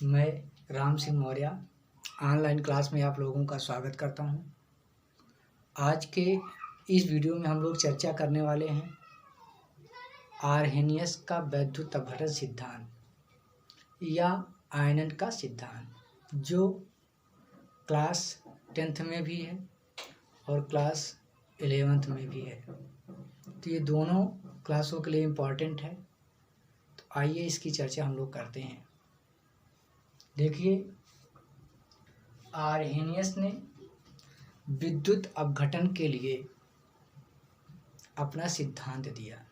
मैं Ram Singh Maurya online class में आप लोगों का स्वागत करता हूं। आज के इस वीडियो में हम लोग चर्चा करने वाले हैं आर्हेनियस का वैद्युत अपघटन सिद्धांत या आयनन का सिद्धांत, जो क्लास 10th में भी है और क्लास 11th में भी है। तो ये दोनों क्लासों के लिए इम्पॉर्टेंट है। तो आइए इसकी चर्चा हम लोग करते हैं। देखिए, आर्हेनियस ने विद्युत अपघटन के लिए अपना सिद्धांत दिया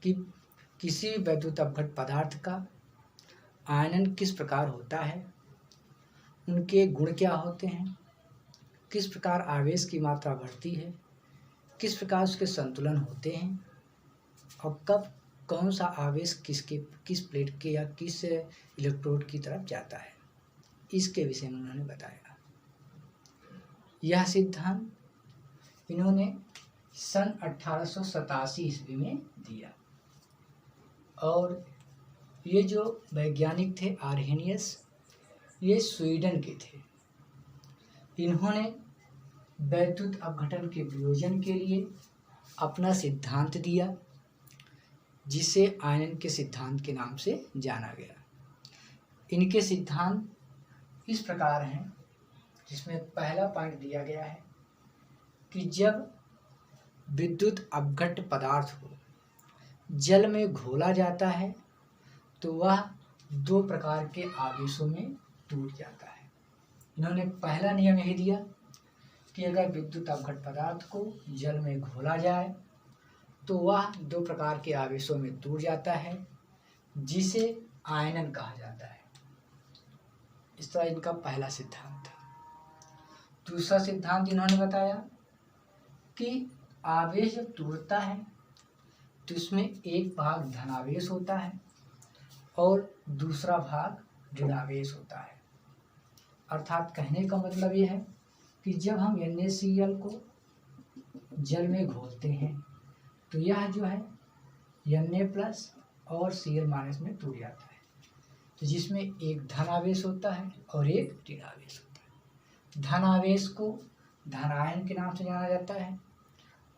कि किसी भी वैद्युत अपघट पदार्थ का आयनन किस प्रकार होता है, उनके गुण क्या होते हैं, किस प्रकार आवेश की मात्रा बढ़ती है, किस प्रकार उसके संतुलन होते हैं और कब कौन सा आवेश किस प्लेट के या किस इलेक्ट्रोड की तरफ जाता है, इसके विषय में उन्होंने बताया। यह सिद्धांत इन्होंने सन 1887 ईस्वी में दिया और ये जो वैज्ञानिक थे आर्हेनियस, ये स्वीडन के थे। इन्होंने वैद्युत अपघटन के प्रयोजन के लिए अपना सिद्धांत दिया, जिसे आयनन के सिद्धांत के नाम से जाना गया। इनके सिद्धांत इस प्रकार हैं, जिसमें पहला पॉइंट दिया गया है कि जब विद्युत अपघट पदार्थ को जल में घोला जाता है तो वह दो प्रकार के आवेशों में टूट जाता है। इन्होंने पहला नियम यही दिया कि अगर विद्युत अपघट पदार्थ को जल में घोला जाए तो वह दो प्रकार के आवेशों में टूट जाता है, जिसे आयनन कहा जाता है। इस तरह इनका पहला सिद्धांत था। दूसरा सिद्धांत इन्होंने बताया कि आवेश जब टूटता है तो इसमें एक भाग धनावेश होता है और दूसरा भाग ऋणावेश होता है। अर्थात कहने का मतलब ये है कि जब हम NaCl को जल में घोलते हैं तो यह जो है Na+ और Cl- में टूट जाता है, तो जिसमें एक धनावेश होता है और एक ऋणावेश होता है। धनावेश को धनायन के नाम से जाना जाता है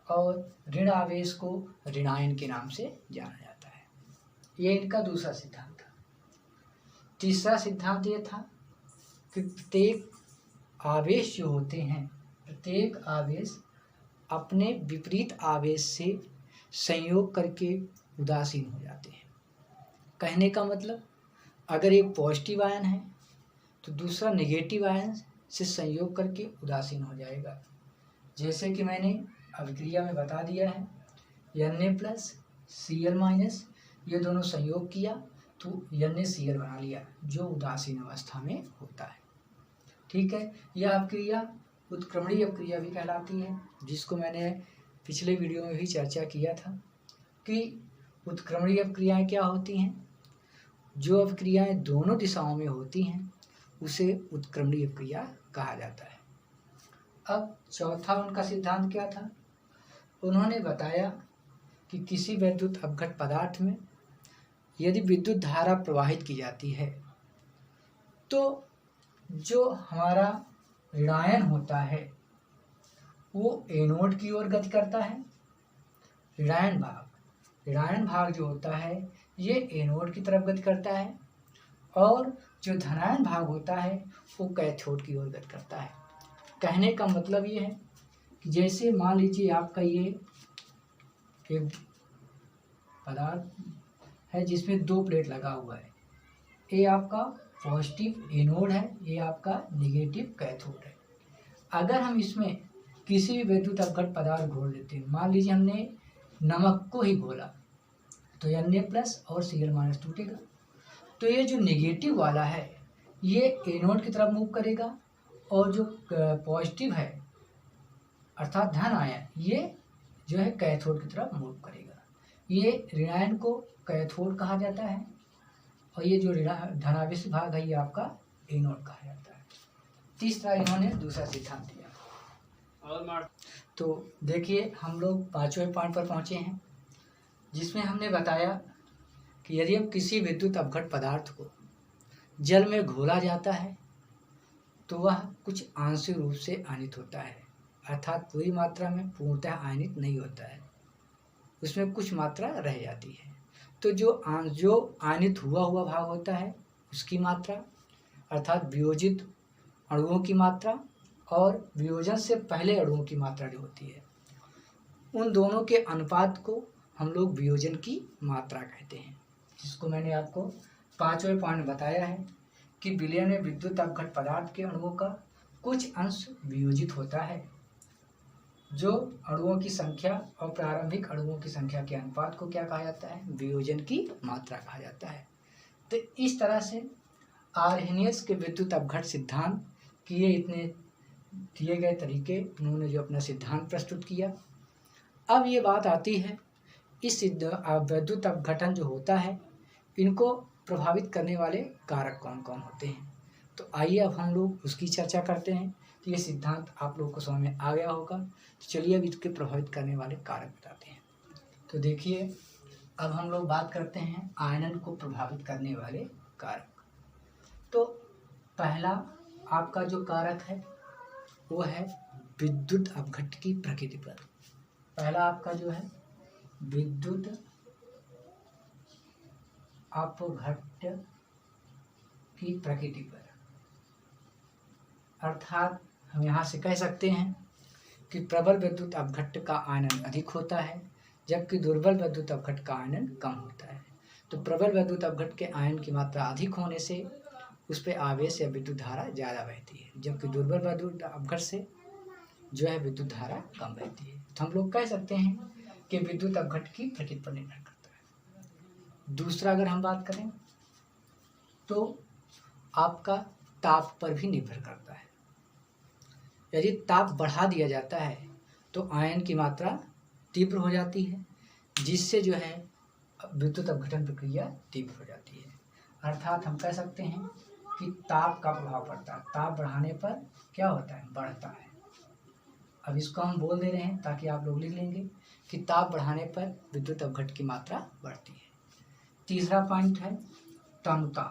और ऋणावेश को ऋणायन के नाम से जाना जाता है। ये इनका दूसरा सिद्धांत था। तीसरा सिद्धांत ये था कि प्रत्येक आवेश जो होते हैं, प्रत्येक आवेश अपने विपरीत आवेश से संयोग करके उदासीन हो जाते हैं। कहने का मतलब, अगर एक पॉजिटिव आयन है तो दूसरा नेगेटिव आयन से संयोग करके उदासीन हो जाएगा। जैसे कि मैंने अभिक्रिया में बता दिया है, Na+ Cl- ये दोनों संयोग किया तो NaCl बना लिया, जो उदासीन अवस्था में होता है। ठीक है, यह अपक्रिया उत्क्रमणीय अपक्रिया भी कहलाती है, जिसको मैंने पिछले वीडियो में भी चर्चा किया था कि उत्क्रमणीय अपक्रियाएं क्या होती हैं। जो अपक्रियाएं दोनों दिशाओं में होती हैं उसे उत्क्रमणीय अपक्रिया कहा जाता है। अब चौथा उनका सिद्धांत क्या था? उन्होंने बताया कि किसी वैद्युत अपघट पदार्थ में यदि विद्युत धारा प्रवाहित की जाती है तो जो हमारा ऋणायन होता है वो एनोड की ओर गति करता है। ऋणायन भाग जो होता है ये एनोड की तरफ गति करता है और जो धनायन भाग होता है वो कैथोड की ओर गति करता है। कहने का मतलब ये है कि जैसे मान लीजिए आपका ये एक पदार्थ है जिसमें दो प्लेट लगा हुआ है। ये आपका पॉजिटिव एनोड है, ये आपका नेगेटिव कैथोड है। अगर हम इसमें किसी भी वैद्युत अपघट पदार्थ घोल लेते हैं, मान लीजिए हमने नमक को ही घोला, तो Na+ और Cl- टूटेगा। तो ये जो नेगेटिव वाला है ये एनोड की तरफ मूव करेगा और जो पॉजिटिव है अर्थात धन आयन, ये जो है कैथोड की तरफ मूव करेगा। ये ऋणायन को कैथोड कहा जाता है और ये जो धनावेश भाग है ये आपका एनोड कहा जाता है। तीसरा इन्होंने दूसरा सिद्धांत दिया। तो देखिए, हम लोग पांचवें पॉइंट पर पहुंचे हैं, जिसमें हमने बताया कि यदि हम किसी विद्युत अपघट पदार्थ को जल में घोला जाता है तो वह कुछ आंशिक रूप से आयनित होता है, अर्थात पूरी मात्रा में पूर्णतः आयनित नहीं होता है, उसमें कुछ मात्रा रह जाती है। तो जो आयनित हुआ भाग होता है उसकी मात्रा, अर्थात वियोजित अणुओं की मात्रा और वियोजन से पहले अणुओं की मात्रा जो होती है, उन दोनों के अनुपात को हम लोग वियोजन की मात्रा कहते हैं, जिसको मैंने आपको 5वें पॉइंट बताया है कि विलयन में विद्युत अपघट पदार्थ के अणुओं का कुछ अंश वियोजित होता है, जो अणुओं की संख्या और प्रारंभिक अणुओं की संख्या के अनुपात को क्या कहा जाता है, वियोजन की मात्रा कहा जाता है। तो इस तरह से आर्हेनियस के विद्युत अपघट सिद्धांत किए इतने दिए गए तरीके, उन्होंने जो अपना सिद्धांत प्रस्तुत किया। अब ये बात आती है इस विद्युत अपघटन जो होता है, इनको प्रभावित करने वाले कारक कौन कौन होते हैं। तो आइए अब हम लोग उसकी चर्चा करते हैं। तो ये सिद्धांत आप लोगों को समझ में आ गया होगा। तो चलिए अब इसके प्रभावित करने वाले कारक बताते हैं। तो देखिए, अब हम लोग बात करते हैं आयनन को प्रभावित करने वाले कारक। तो पहला आपका जो कारक है वो है विद्युत अपघट की प्रकृति पर। पहला आपका जो है विद्युत अपघट की प्रकृति पर, अर्थात हम यहाँ से कह सकते हैं कि प्रबल विद्युत अपघट का आयनन अधिक होता है, जबकि दुर्बल विद्युत अपघट का आयनन कम होता है। तो प्रबल विद्युत अपघट के आयन की मात्रा अधिक होने से उस पर आवेश या विद्युत धारा ज़्यादा बहती है, जबकि दुर्बल विद्युत अपघट से जो है विद्युत धारा कम बहती है। तो हम लोग कह सकते हैं कि विद्युत अपघट की प्रकृति पर निर्भर करता है। दूसरा अगर हम बात करें तो आपका ताप पर भी निर्भर करता है। यदि ताप बढ़ा दिया जाता है तो आयन की मात्रा तीव्र हो जाती है, जिससे जो है विद्युत अपघटन प्रक्रिया तीव्र हो जाती है। अर्थात हम कह सकते हैं कि ताप का प्रभाव पड़ता है। ताप बढ़ाने पर क्या होता है, बढ़ता है। अब इसको हम बोल दे रहे हैं ताकि आप लोग लिख लेंगे कि ताप बढ़ाने पर विद्युत अपघट की मात्रा बढ़ती है। तीसरा पॉइंट है तनुता।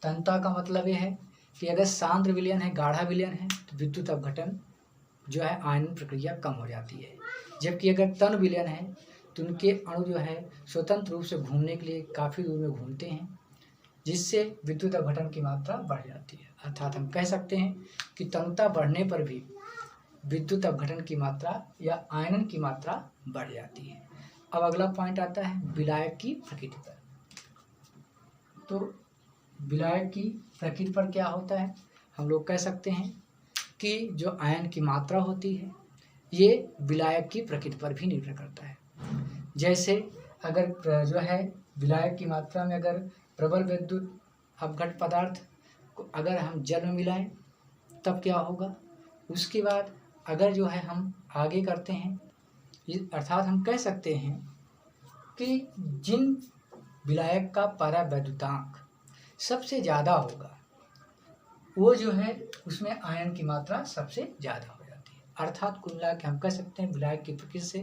तनुता का मतलब यह है कि अगर सांद्र विलयन है, गाढ़ा विलयन है, तो विद्युत अपघटन जो है आयनन प्रक्रिया कम हो जाती है। जबकि अगर तन विलयन है तो उनके अणु जो है स्वतंत्र रूप से घूमने के लिए काफ़ी दूर में घूमते हैं, जिससे विद्युत अपघटन की मात्रा बढ़ जाती है। अर्थात हम कह सकते हैं कि तनुता बढ़ने पर भी विद्युत अपघटन की मात्रा या आयनन की मात्रा बढ़ जाती है। अब अगला पॉइंट आता है विलायक की प्रकृति पर। तो विलायक की प्रकृति पर क्या होता है, हम लोग कह सकते हैं कि जो आयन की मात्रा होती है ये विलायक की प्रकृति पर भी निर्भर करता है। जैसे अगर जो है विलायक की मात्रा में अगर प्रबल विद्युत अपघट पदार्थ को अगर हम जल में मिलाएं तब क्या होगा। उसके बाद अगर जो है हम आगे करते हैं, अर्थात हम कह सकते हैं कि जिन विलायक का परावैद्युतांक सबसे ज़्यादा होगा वो जो है उसमें आयन की मात्रा सबसे ज़्यादा हो जाती है। अर्थात कुल मिला के हम कह सकते हैं विलायक की प्रकृति से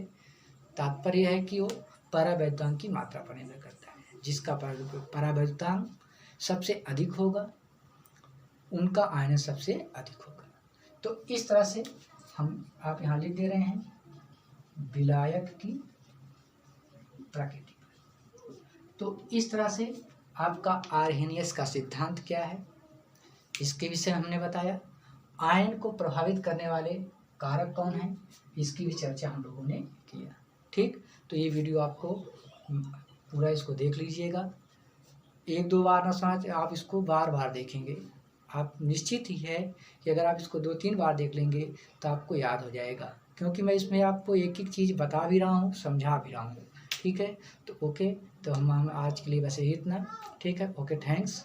तात्पर्य है कि वो परावैद्युतांक की मात्रा पर निर्भर करता है। जिसका परावैद्युतांक सबसे अधिक होगा उनका आयन सबसे अधिक होगा। तो इस तरह से आप यहाँ लिख दे रहे हैं विलायक की प्रकृति। तो इस तरह से आपका आर्हेनियस का सिद्धांत क्या है इसके विषय हमने बताया। आयन को प्रभावित करने वाले कारक कौन हैं इसकी भी चर्चा हम लोगों ने किया। ठीक, तो ये वीडियो आपको पूरा इसको देख लीजिएगा। एक दो बार ना समझ, आप इसको बार बार देखेंगे। आप निश्चित ही है कि अगर आप इसको 2-3 बार देख लेंगे तो आपको याद हो जाएगा, क्योंकि मैं इसमें आपको एक एक चीज़ बता भी रहा हूँ, समझा भी रहा हूँ। ठीक है, तो ओके, तो हम आज के लिए बस इतना। ठीक है, ओके, थैंक्स।